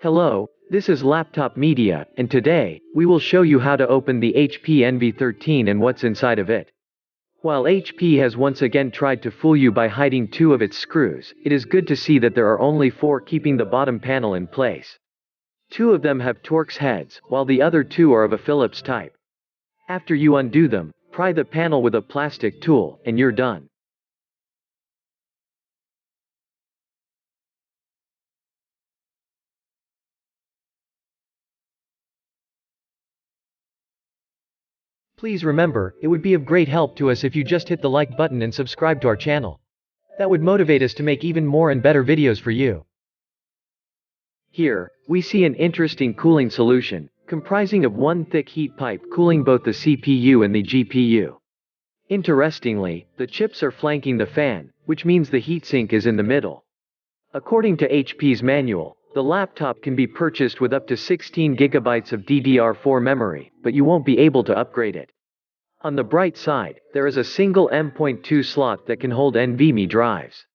Hello, this is Laptop Media, and today, we will show you how to open the HP Envy 13 and what's inside of it. While HP has once again tried to fool you by hiding two of its screws, it is good to see that there are only four keeping the bottom panel in place. Two of them have Torx heads, while the other two are of a Phillips type. After you undo them, pry the panel with a plastic tool, and you're done. Please remember, it would be of great help to us if you just hit the like button and subscribe to our channel. That would motivate us to make even more and better videos for you. Here, we see an interesting cooling solution, comprising of one thick heat pipe cooling both the CPU and the GPU. Interestingly, the chips are flanking the fan, which means the heatsink is in the middle. According to HP's manual, the laptop can be purchased with up to 16 gigabytes of DDR4 memory, but you won't be able to upgrade it. On the bright side, there is a single M.2 slot that can hold NVMe drives.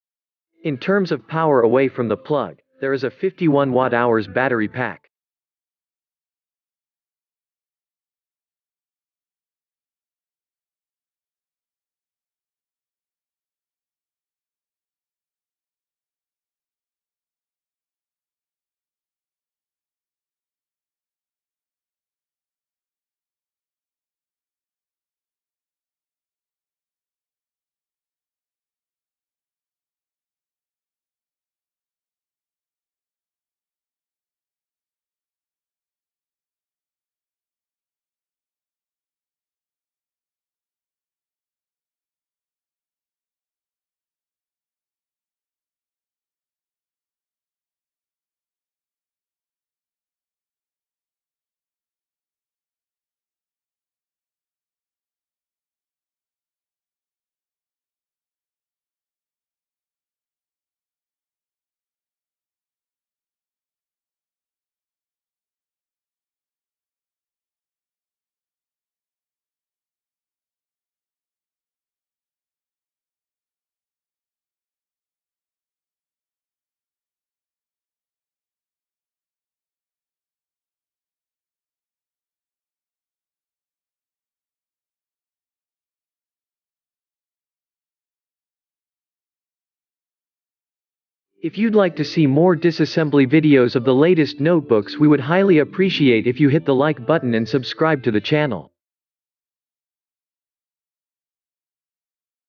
In terms of power away from the plug, there is a 51 watt-hours battery pack. If you'd like to see more disassembly videos of the latest notebooks, we would highly appreciate if you hit the like button and subscribe to the channel.